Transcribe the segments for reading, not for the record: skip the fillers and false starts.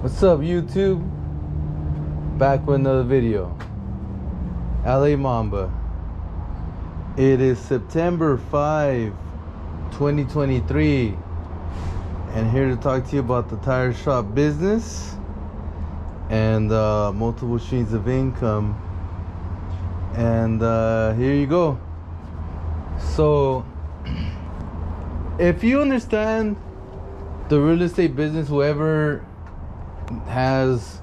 What's up, YouTube? Back with another video. LA Mamba. It is September 5, 2023, and here to talk to you about the tire shop business and multiple streams of income. And here you go. So, if you understand the real estate business, whoever has,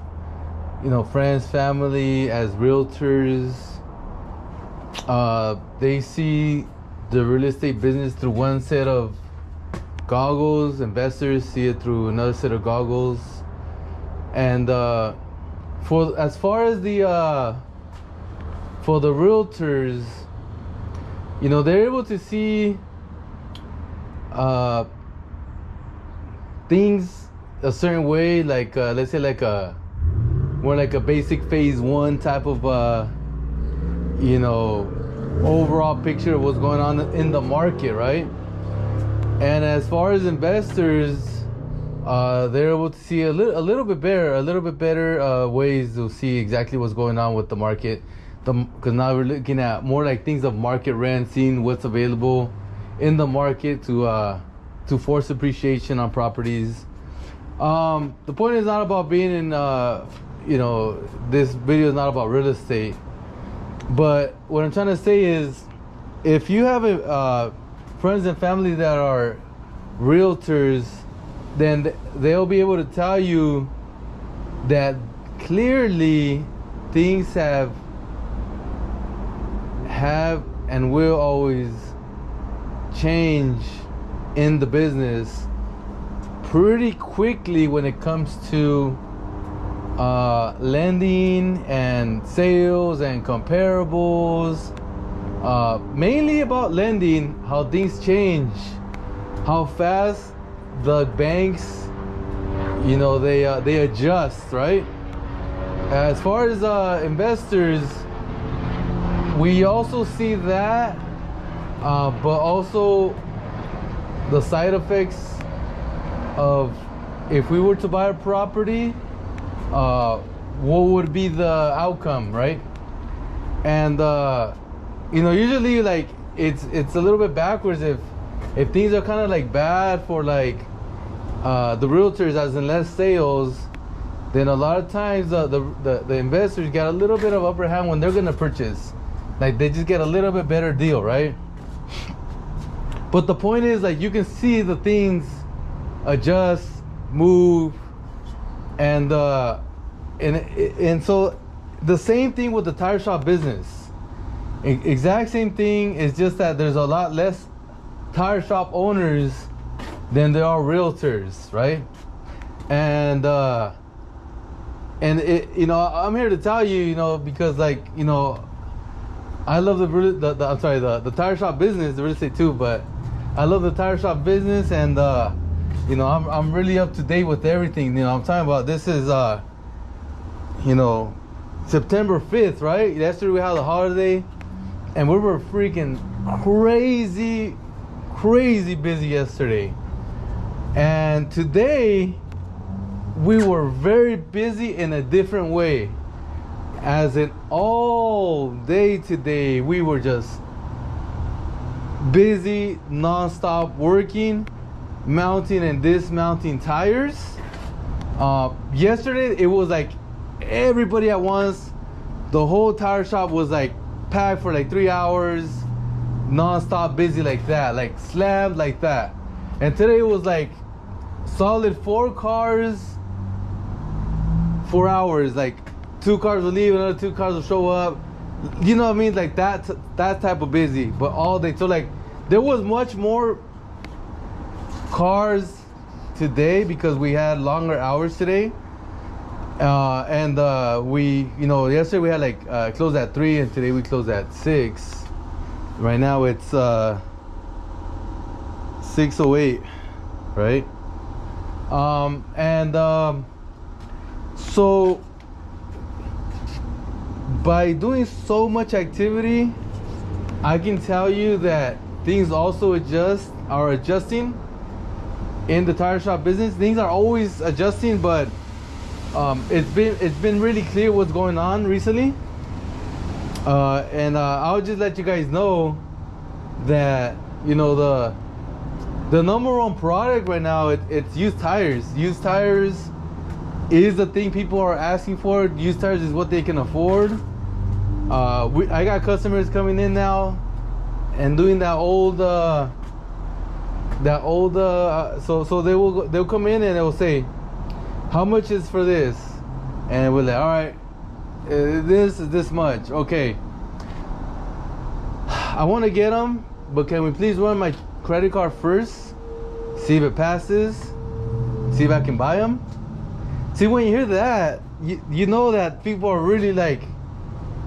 friends, family as realtors, they see the real estate business through one set of goggles. Investors see it through another set of goggles. And for as far as the for the realtors, they're able to see things a certain way, like let's say like a more like a basic phase one type of overall picture of what's going on in the market, right? And as far as investors, they're able to see a little bit better ways to see exactly what's going on with the market, because now we're looking at more like things of market rent, seeing what's available in the market to force appreciation on properties. The point is not about being in this video is not about real estate, but what I'm trying to say is, if you have friends and family that are realtors, then they'll be able to tell you that clearly things have and will always change in the business pretty quickly when it comes to lending and sales and comparables. Mainly about lending, how things change, how fast the banks, they adjust, right? As far as investors, we also see that, but also the side effects of, if we were to buy a property, what would be the outcome, right? And usually like it's a little bit backwards. If things are kind of like bad for like the realtors, as in less sales, then a lot of times the investors get a little bit of upper hand when they're gonna purchase. Like, they just get a little bit better deal, right? But the point is, like, you can see the things adjust, move, and so the same thing with the tire shop business. Exact same thing. It's just that there's a lot less tire shop owners than there are realtors, right? And I'm here to tell you, because I love the tire shop business, the real estate too, but I love the tire shop business, and I'm really up to date with everything. I'm talking about, this is September 5th, right? Yesterday we had a holiday, and we were freaking crazy busy yesterday. And today we were very busy in a different way. As in, all day today we were just busy, non-stop working, mounting and dismounting tires. Yesterday it was like everybody at once. The whole tire shop was like packed for like 3 hours, non-stop busy like that, like slammed like that. And today it was like solid 4 cars, 4 hours, like 2 cars will leave, another 2 cars will show up. You know what I mean? Like that type of busy, but all day. So like there was much more cars today because we had longer hours today. And we, yesterday we had like closed at 3, and today we closed at 6. Right now it's 6:08, right? So by doing so much activity, I can tell you that things also are adjusting in the tire shop business. Things are always adjusting, but it's been really clear what's going on recently. And I'll just let you guys know that, you know, the number one product right now, it's used tires. Used tires is the thing people are asking for. Used tires is what they can afford. I got customers coming in now and doing so they'll come in and they'll say, how much is for this? And we're like, all right, this is this much. Okay, I want to get them, but can we please run my credit card first, see if it passes, see if I can buy them? See, when you hear that, you know that people are really like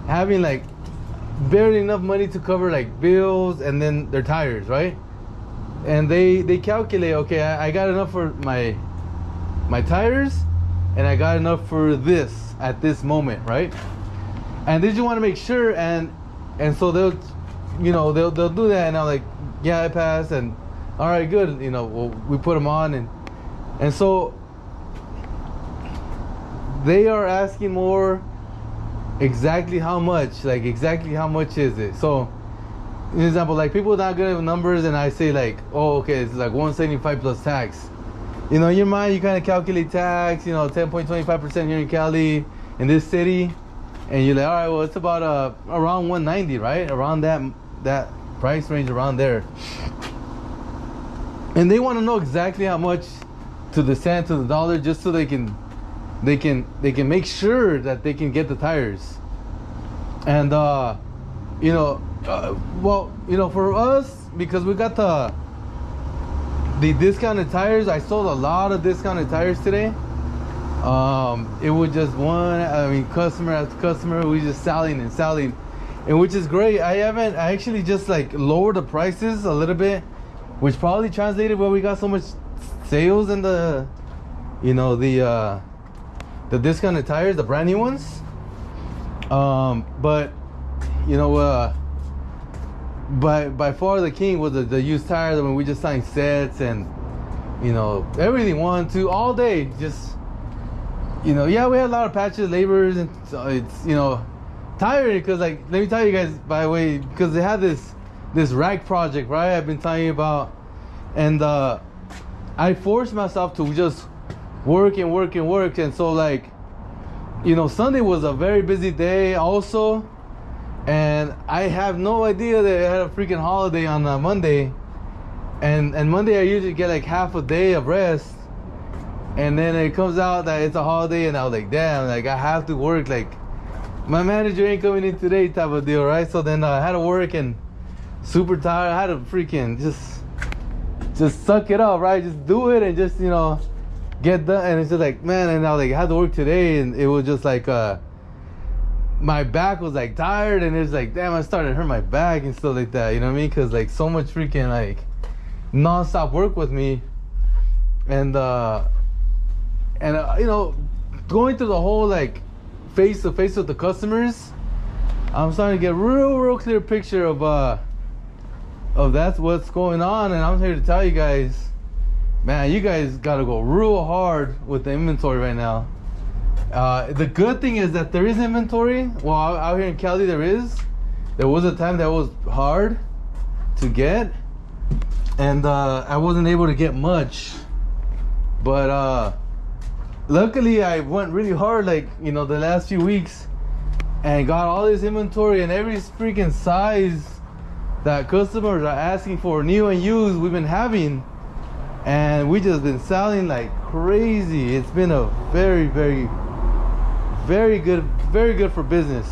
having like barely enough money to cover like bills and then their tires, right? And they calculate, okay, I got enough for my tires, and I got enough for this at this moment, right? And they just want to make sure, and so they'll do that, and I'm like, yeah, I passed, and all right, good, you know, well, we put them on, and so they are asking more. Exactly how much? Like, exactly how much is it? So, an example, like, people are not good at numbers, and I say like, oh, okay, it's like 175 plus tax. You know, in your mind, you kind of calculate tax, you know, 10.25% here in Cali, in this city, and you're like, all right, well, it's about around 190, right? Around that price range, around there. And they want to know exactly how much to the cent, to the dollar, just so they can make sure that they can get the tires. And you know, well, you know, for us, because we got the discounted tires, I sold a lot of discounted tires today. It was just customer after customer, we just selling, and which is great. I actually just like lowered the prices a little bit, which probably translated where we got so much sales in the, you know, the discounted tires, the brand new ones. But you know, by far the king was the used tires. I mean, we just signed sets and, you know, everything 1, 2 all day. Just, you know, yeah, we had a lot of patches, laborers, and so it's, you know, tiring, because like, let me tell you guys, by the way, because they had this rack project, right? I've been telling you about, and I forced myself to just work, and so, like, you know, Sunday was a very busy day also, and I have no idea that I had a freaking holiday on Monday, and Monday I usually get like half a day of rest, and then it comes out that it's a holiday, and I was like, damn, like, I have to work, like, my manager ain't coming in today type of deal, right? So then I had to work, and super tired. I had to freaking just suck it up, right? Just do it and just, you know, get done. And it's just like, man, and I was like, I had to work today, and it was just like my back was like tired, and it's like, damn, I started to hurt my back and stuff like that, you know what I mean? Because like so much freaking like non-stop work with me, and you know, going through the whole like face to face with the customers, I'm starting to get real clear picture of that's what's going on. And I'm here to tell you guys, man, you guys gotta go real hard with the inventory right now. The good thing is that there is inventory. Well, out here in Cali there was a time that was hard to get, and I wasn't able to get much, but luckily I went really hard, like, you know, the last few weeks, and got all this inventory and every freaking size that customers are asking for, new and used, we've been having, and we just been selling like crazy. It's been a very good for business.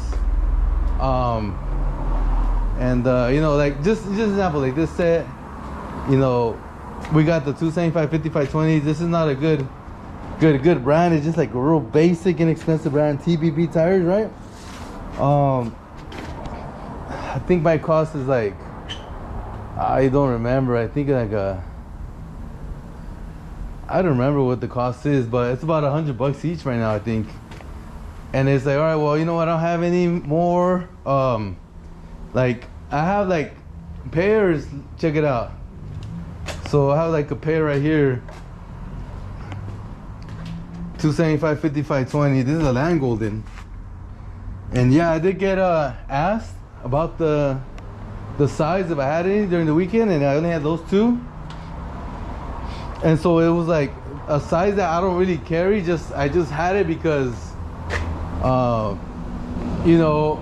You know, like just example, like this set, you know, we got the 275 5520s. This is not a good brand. It's just like a real basic inexpensive brand, TBB tires, right? I think my cost is like, I don't remember, I think like I don't remember what the cost is, but it's about $100 each right now, I think. And it's like, all right, well, you know what, I don't have any more. Like, I have like pairs, check it out. So I have like a pair right here, 275 55 20. This is a Land Golden. And yeah, I did get asked about the size if I had any during the weekend, and I only had those two. And so it was like a size that I don't really carry. I just had it because, you know,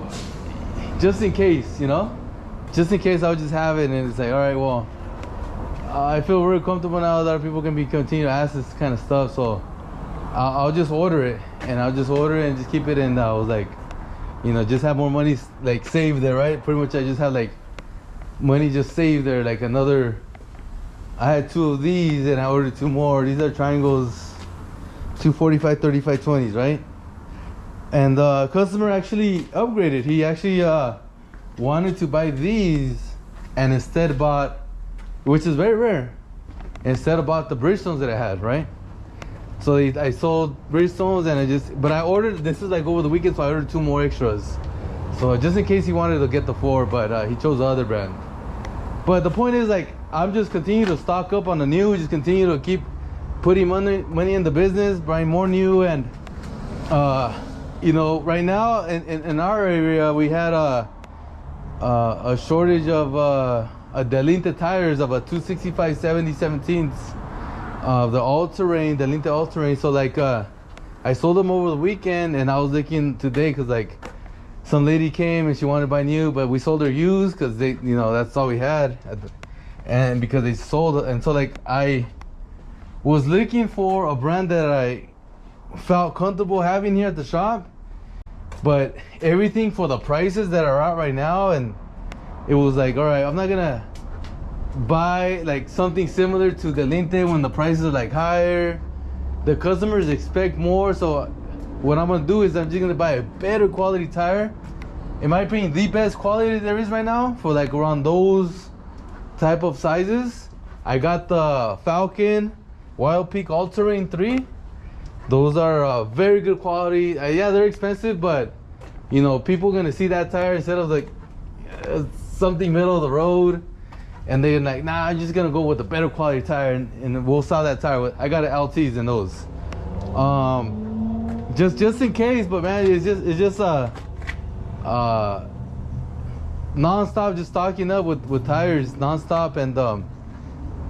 just in case, just in case I would just have it, and it's like, all right, well, I feel really comfortable now that other people can continue to ask this kind of stuff, so I'll just order it, and just keep it, and I was like, just have more money like saved there, right? Pretty much I just have like money just saved there, like another. I had two of these and I ordered two more. These are triangles, 245 35 20s, right? And the customer actually upgraded. He actually wanted to buy these and instead bought, which is very rare, instead of bought the Bridgestones that I had, right? So I sold Bridgestones and but I ordered, this is like over the weekend, so I ordered two more extras. So just in case he wanted to get the four, but he chose the other brand. But the point is, like, I'm just continue to stock up on the new, just continue to keep putting money in the business, buying more new, and right now in our area we had a shortage of a Delinte tires of a 265 70 17s of the all-terrain, Delinte all-terrain. So like I sold them over the weekend, and I was looking today because like some lady came and she wanted to buy new, but we sold her used because they, that's all we had, and because they sold. And so like I was looking for a brand that I felt comfortable having here at the shop, but everything for the prices that are out right now, and it was like, all right, I'm not gonna buy like something similar to the Delinte when the prices are like higher. The customers expect more, so what I'm gonna do is I'm just gonna buy a better quality tire. In my opinion, the best quality there is right now for like around those type of sizes. I got the Falken Wild Peak All Terrain 3. Those are very good quality. Yeah, they're expensive, but people gonna see that tire instead of like something middle of the road, and they're like, nah, I'm just gonna go with a better quality tire, and we'll sell that tire. I got LTs in those. Just in case, but man, it's just non-stop, just stocking up with tires non-stop, and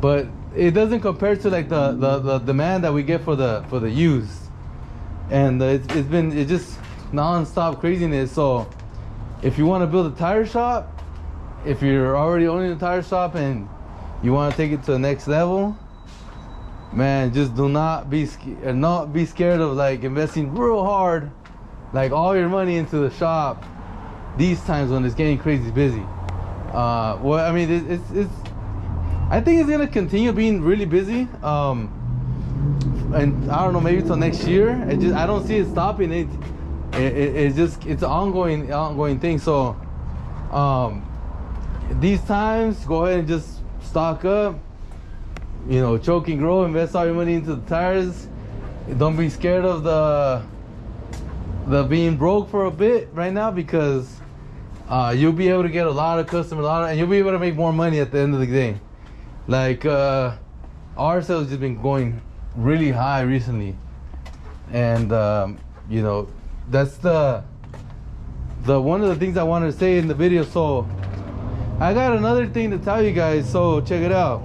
but it doesn't compare to like the demand that we get for the used, and it's just non-stop craziness. So if you want to build a tire shop, if you're already owning a tire shop and you want to take it to the next level, man, just do not be scared of like investing real hard, like all your money into the shop these times when it's getting crazy busy. Well, I mean, it's I think it's gonna continue being really busy, and I don't know, maybe till next year. I don't see it stopping. It's an ongoing thing. So these times, go ahead and just stock up, choke and grow, invest all your money into the tires. Don't be scared of the being broke for a bit right now, because you'll be able to get a lot of customers, and you'll be able to make more money at the end of the day. Like our sales just been going really high recently, and that's the one of the things I wanted to say in the video. So I got another thing to tell you guys, so check it out.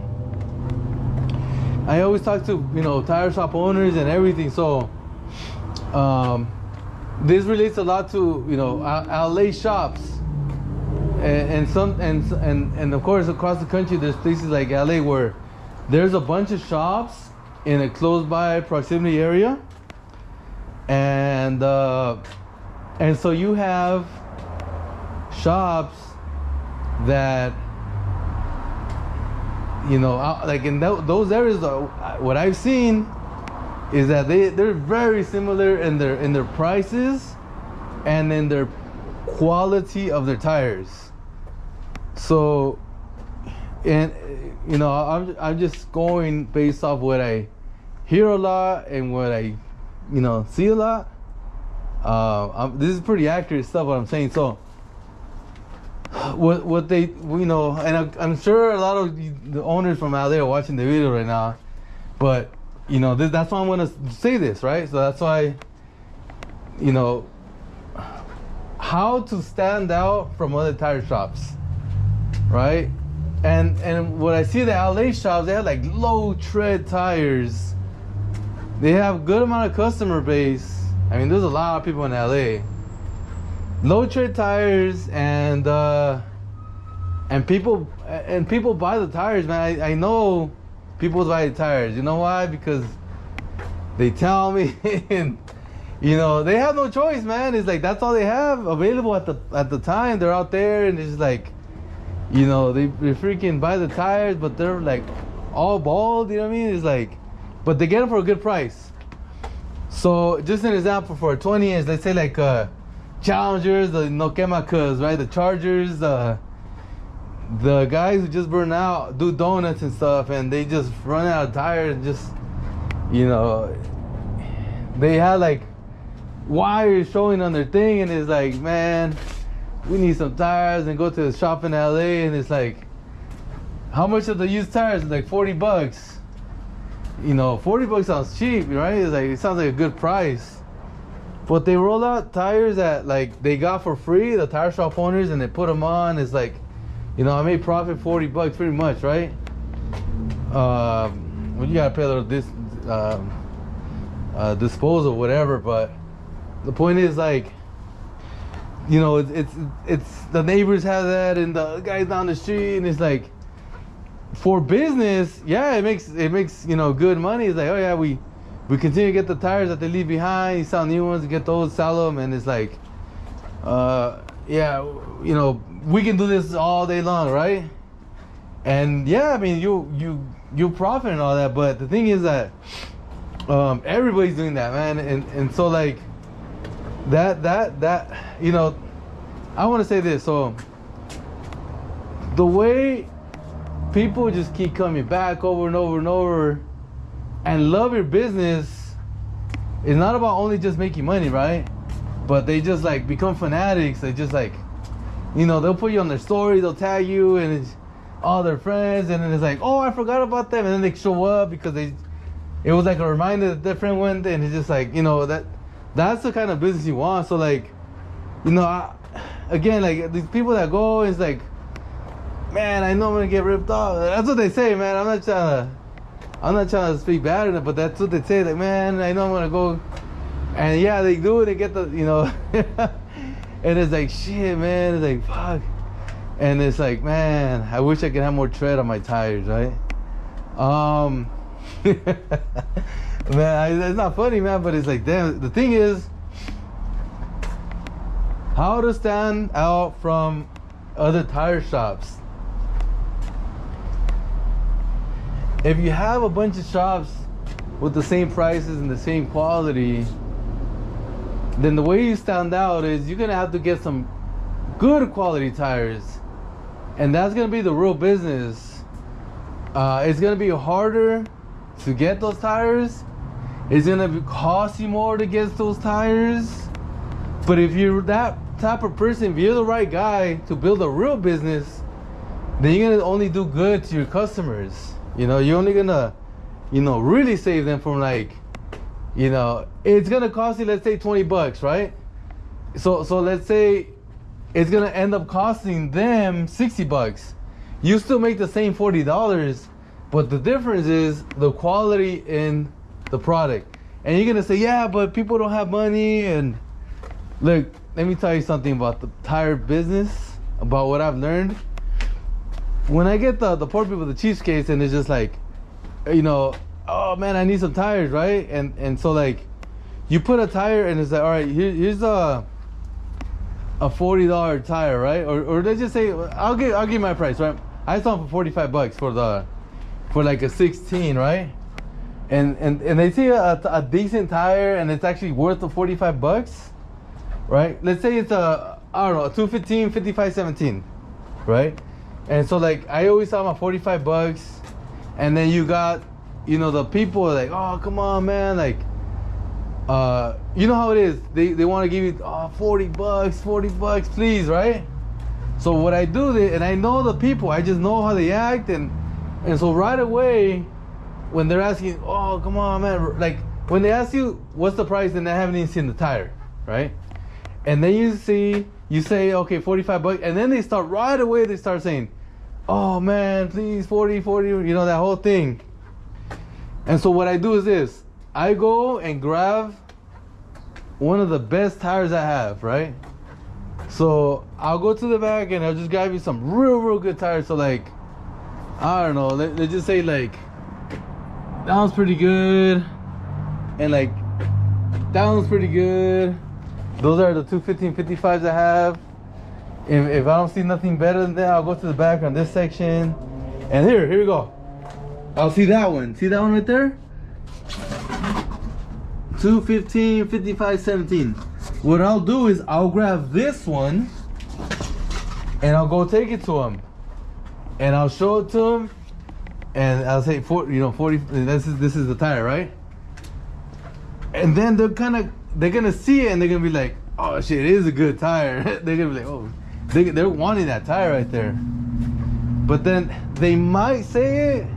I always talk to tire shop owners and everything, so this relates a lot to LA shops, and of course across the country there's places like LA where there's a bunch of shops in a close by proximity area, and so you have shops that like in those areas, what I've seen is that they're very similar in their prices and in their quality of their tires. So, and I'm just going based off what I hear a lot and what I see a lot. This is pretty accurate stuff what I'm saying. So what they and I'm sure a lot of the owners from out there are watching the video right now, but that's why I want to say this, right? So that's why, you know, how to stand out from other tire shops, right? And what I see the LA shops, they have like low tread tires. They have good amount of customer base. I mean, there's a lot of people in LA. Low tread tires, and people buy the tires, man. I know people buy the tires. You know why? Because they tell me, and they have no choice, man. It's like that's all they have available at the time. They're out there, and it's like, they freaking buy the tires, but they're like all bald. You know what I mean? It's like, but they get them for a good price. So just an example, for a 20 inch, let's say like Challengers, the Nokemakas, right? The Chargers, the guys who just burn out, do donuts and stuff, and they just run out of tires. And just, they have like wires showing on their thing, and it's like, man, we need some tires, and go to the shop in LA, and it's like, how much are the used tires? It's like $40. $40 sounds cheap, right? It's like, it sounds like a good price. But they roll out tires that like they got for free, the tire shop owners, and they put them on. It's like, I made profit $40 pretty much, right? Well, you gotta pay a little disposal, whatever. But the point is, like, it's the neighbors have that, and the guys down the street, and it's like, for business, yeah, it makes good money. It's like, oh yeah, we continue to get the tires that they leave behind, you sell new ones, get those, sell them, and it's like, yeah, we can do this all day long, right? And yeah, I mean, you profit and all that, but the thing is that everybody's doing that, man, and so like that I want to say this. So the way people just keep coming back over and over and over and love your business, it's not about only just making money, right? But they just like become fanatics. They just like, they'll put you on their stories, they'll tag you, and it's all their friends, and then it's like, oh, I forgot about them, and then they show up because it was like a reminder that their friend went, and it's just like, that's the kind of business you want. So like, again, like these people that go, it's like, man, I know I'm gonna get ripped off. That's what they say, man. I'm not trying to speak bad in it, but that's what they say. Like, man, I know I'm gonna go, and yeah, they do it. They get the, and it's like, shit, man. It's like, fuck, and it's like, man, I wish I could have more tread on my tires, right? Man, it's not funny, man, but it's like, damn. The thing is, how to stand out from other tire shops. If you have a bunch of shops with the same prices and the same quality, then the way you stand out is you're gonna have to get some good quality tires, and that's gonna be the real business. It's gonna be harder to get those tires. It's gonna cost you more to get those tires. But if you're that type of person, if you're the right guy to build a real business, then you're gonna only do good to your customers. You're only gonna, really save them from like, it's gonna cost you, let's say $20, right? So let's say it's gonna end up costing them $60. You still make the same $40, but the difference is the quality in the product. And you're gonna say, yeah, but people don't have money. And look, let me tell you something about the tire business, about what I've learned. When I get the poor people the cheapskates, and it's just like, oh man, I need some tires, right? And so like, you put a tire, and it's like, all right, here's a $40 tire, right? Or let's just say, I'll give my price, right? I saw them for $45 for like a 16, right? And they see a decent tire, and it's actually worth the $45, right? Let's say it's a 215 5517, right? And so like, I always saw my $45, and then you got, the people are like, oh, come on, man, like, you know how it is. They want to give you $40, please, right? So what I do, and I know the people, I just know how they act, and so right away, when they're asking, oh, come on, man, like when they ask you what's the price and they haven't even seen the tire, right? And then you say, okay, 45 bucks, and then they start right away, they start saying, oh man, please, 40, you know, that whole thing. And so what I do is this, I go and grab one of the best tires I have, right? So I'll go to the back and I'll just grab you some real good tires. So like, I don't know, let's just say like, that one's pretty good, and like, that one's pretty good. Those are the 215/55s I have. If I don't see nothing better than that, I'll go to the back on this section. And here we go. I'll see that one. See that one right there? 215/55/17. What I'll do is I'll grab this one and I'll go take it to him. And I'll show it to him. And I'll say 40, 40, this is the tire, right? And then they're gonna see it and they're gonna be like, oh shit, it is a good tire. They're gonna be like, oh, they're wanting that tire right there. But then they might say it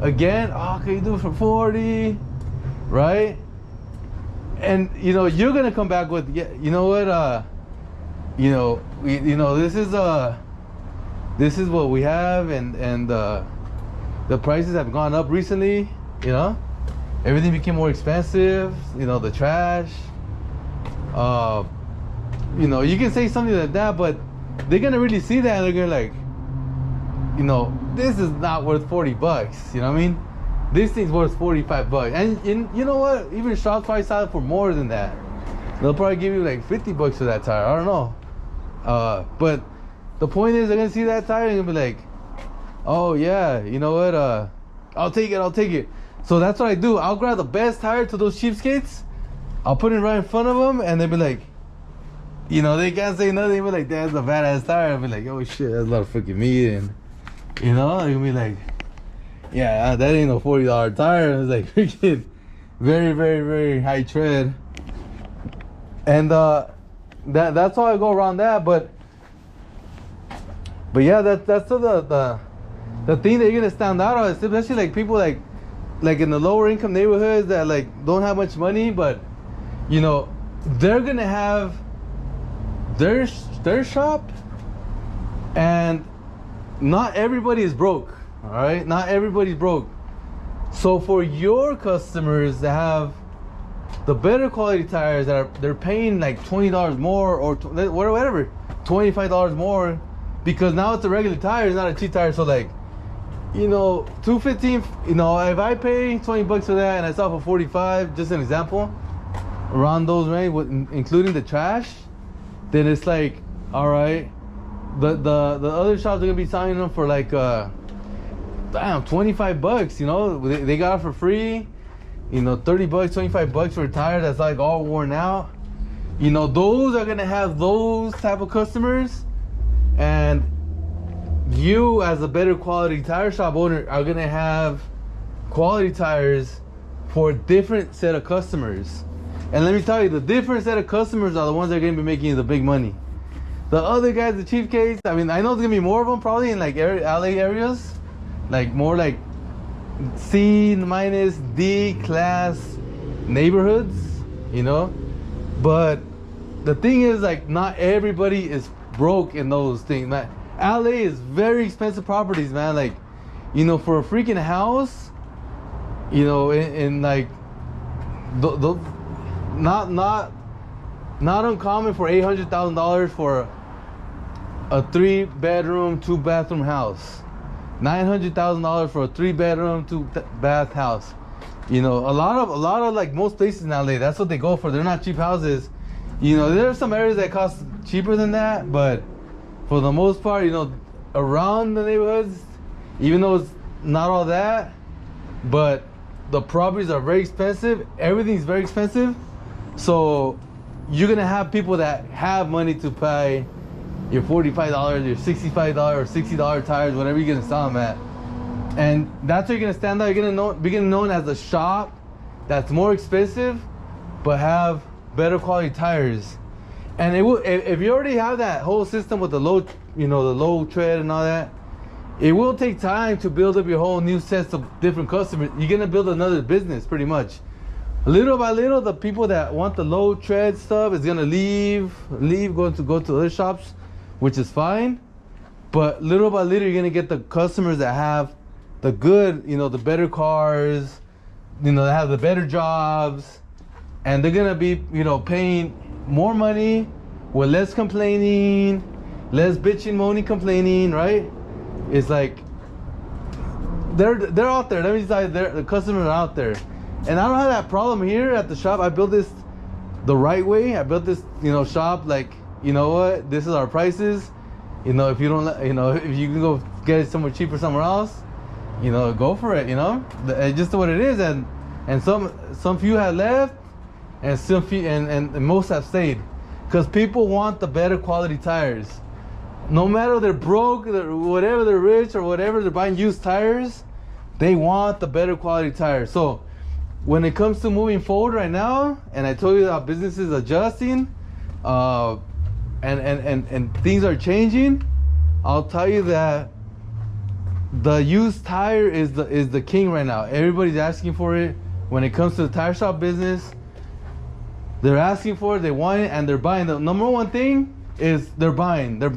again, oh, can you do it for 40, right? And you're gonna come back with, yeah, you know what, this is what we have, and the prices have gone up recently, everything became more expensive, the trash, you can say something like that, but they're gonna really see that and they're gonna like, this is not worth 40 bucks, you know what I mean? This thing's worth 45 bucks. And you know what? Even shops probably sell it for more than that. They'll probably give you like 50 bucks for that tire. I don't know. But the point is, they're gonna see that tire and they'll be like, oh yeah, you know what? I'll take it. So that's what I do. I'll grab the best tire to those cheapskates. I'll put it right in front of them, and they'll be like, they can't say nothing. They'll be like, that's a badass tire. I'll be like, oh shit, that's a lot of freaking meat, and they're gonna be like, yeah, that ain't no $40 tire. It's like freaking very, very, very high tread. And that's how I go around that. But yeah, that's the thing that you're gonna stand out on, especially like people like in the lower income neighborhoods that like don't have much money, but they're gonna have their shop, and not everybody is broke. All right, not everybody's broke. So for your customers that have the better quality tires they're paying like $20 more or whatever, $25 more, because now it's a regular tire, it's not a cheap tire. So like, 215, if I pay 20 bucks for that and I sell for 45, just an example, around those range, including the trash, then it's like, all right, the other shops are gonna be selling them for like 25 bucks, they got it for free, 30 bucks, 25 bucks for a tire that's like all worn out. Those are gonna have those type of customers, and you as a better quality tire shop owner are gonna have quality tires for a different set of customers. And let me tell you, the different set of customers are the ones that are gonna be making you the big money. The other guys, the cheapskates, I mean, I know there's gonna be more of them probably in like LA areas, like more like C minus D class neighborhoods, but the thing is, like, not everybody is broke in those things, man. LA is very expensive properties, man. Like, for a freaking house, in like not uncommon for $800,000 for a 3-bedroom, 2-bathroom house. $900,000 for a 3-bedroom, 2-bath house. A lot of like most places in LA, that's what they go for. They're not cheap houses. There are some areas that cost cheaper than that, but for the most part, around the neighborhoods, even though it's not all that, but the properties are very expensive. Everything's very expensive. So you're gonna have people that have money to pay your $45, your $65 or $60 tires, whatever you're gonna sell them at. And that's where you're gonna stand out. You're gonna be known as a shop that's more expensive, but have better quality tires. And it will, if you already have that whole system with the low, the low tread and all that, it will take time to build up your whole new sets of different customers. You're gonna build another business pretty much. Little by little, the people that want the low tread stuff is gonna leave, go to other shops, which is fine. But little by little, you're gonna get the customers that have the good, the better cars, that have the better jobs, and they're gonna be, paying more money with less complaining, less bitching, moaning, complaining, right? It's like they're out there. Let me tell you, the customers are out there, and I don't have that problem here at the shop. I built this the right way. I built this, shop like, you know what? This is our prices. If you don't, if you can go get it somewhere cheaper somewhere else, go for it. It's just what it is, and some few have left, and some few and most have stayed, because people want the better quality tires. No matter they're broke, whatever, they're rich or whatever, they're buying used tires, they want the better quality tires. So when it comes to moving forward right now, and I told you that business is adjusting, and things are changing, I'll tell you that the used tire is the king right now. Everybody's asking for it. When it comes to the tire shop business, they're asking for it, they want it, and they're buying. The number one thing is they're buying, they're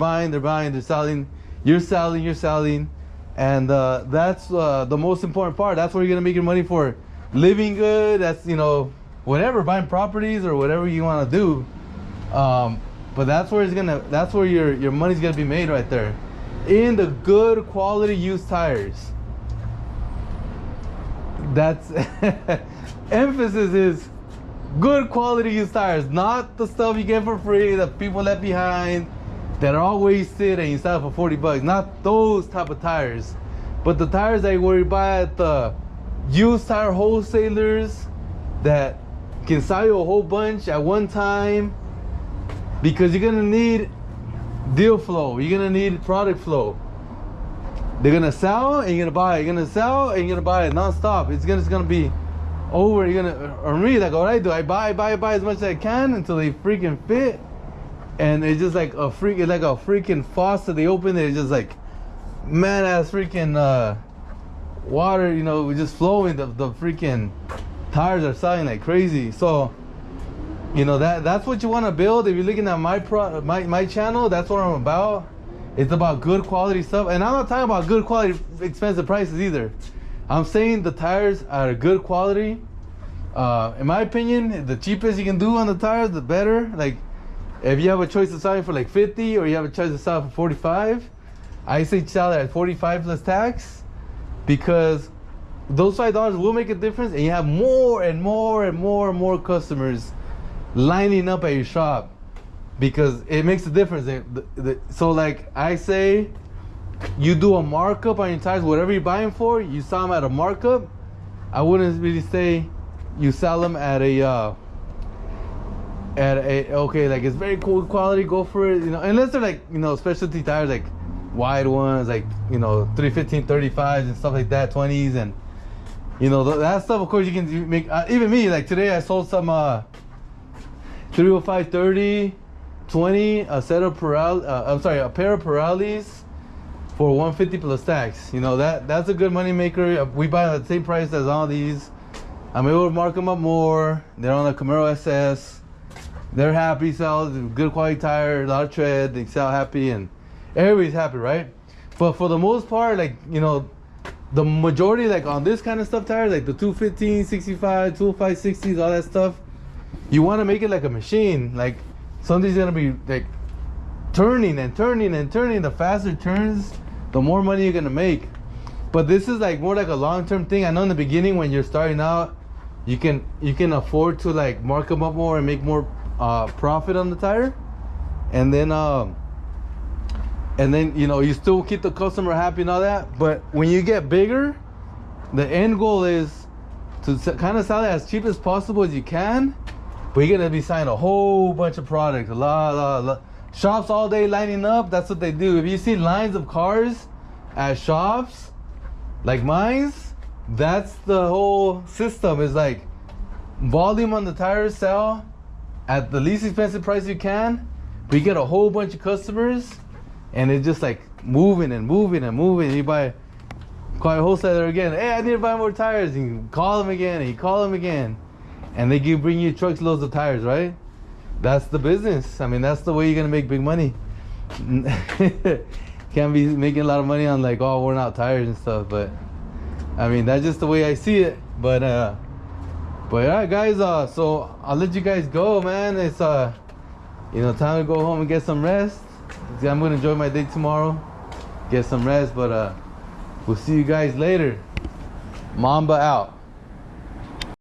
selling, you're selling, and that's the most important part. That's where you're gonna make your money for living good. That's whatever, buying properties or whatever you want to do. But that's where your money's gonna be made, right there, in the good quality used tires. That's emphasis is good quality used tires, not the stuff you get for free that people left behind that are all wasted and you sell for 40 bucks. Not those type of tires, but the tires that you buy at the used tire wholesalers that can sell you a whole bunch at one time, because you're gonna need deal flow, you're gonna need product flow. They're gonna sell and you're gonna buy, you're gonna sell and you're gonna buy it non-stop. It's gonna be over. You're gonna, or me, like what I do, I buy as much as I can until they freaking fit, and it's just like a freaking faucet. They open it, it's just like mad ass freaking water, just flowing. The freaking tires are selling like crazy. So that's what you want to build. If you're looking at my channel, that's what I'm about. It's about good quality stuff, and I'm not talking about good quality expensive prices either. I'm saying the tires are good quality. In my opinion, the cheapest you can do on the tires, the better. Like, if you have a choice of selling for like 50 or you have a choice of selling for 45, I say sell it at 45 plus tax, because those $5 will make a difference, and you have more and more customers lining up at your shop, because it makes a difference. So like I say, you do a markup on your tires, whatever you're buying for, you sell them at a markup. I wouldn't really say you sell them at a okay, like it's very cool quality, go for it, unless they're like, specialty tires, like wide ones, like 315 35s and stuff like that, 20s, and that stuff, of course, you can make. Even me, like today I sold some 305 30 20, a pair of Pirellis for 150 plus tax. That's a good money maker. We buy at the same price as all these. I'm able to mark them up more. They're on a Camaro SS. They're happy, sell good quality tire, a lot of tread. They sell happy, and everybody's happy, right? But for the most part, like the majority, like on this kind of stuff tires, like the 215, 65, 205, 60s, all that stuff, you want to make it like a machine. Like something's gonna be like turning and turning and turning. The faster it turns, the more money you're gonna make. But this is like more like a long-term thing. I know in the beginning when you're starting out, you can afford to like mark them up more and make more profit on the tire, and then you still keep the customer happy and all that. But when you get bigger, the end goal is to kind of sell it as cheap as possible as you can, but you're gonna be selling a whole bunch of products, a lot. Shops all day lining up. That's what they do. If you see lines of cars at shops like mine's, that's the whole system. Is like volume on the tires, sell at the least expensive price you can, but you get a whole bunch of customers, and it's just like moving and moving and moving. You call your wholesaler again. Hey, I need to buy more tires. And you call them again. And you call them again, and they bring you trucks loads of tires, right? That's the business. I mean, that's the way you're gonna make big money. Can't be making a lot of money on like all worn out tires and stuff, but I mean that's just the way I see it. But yeah, guys. So I'll let you guys go, man. It's you know, time to go home and get some rest. I'm gonna enjoy my day tomorrow, get some rest. But we'll see you guys later. Mamba out.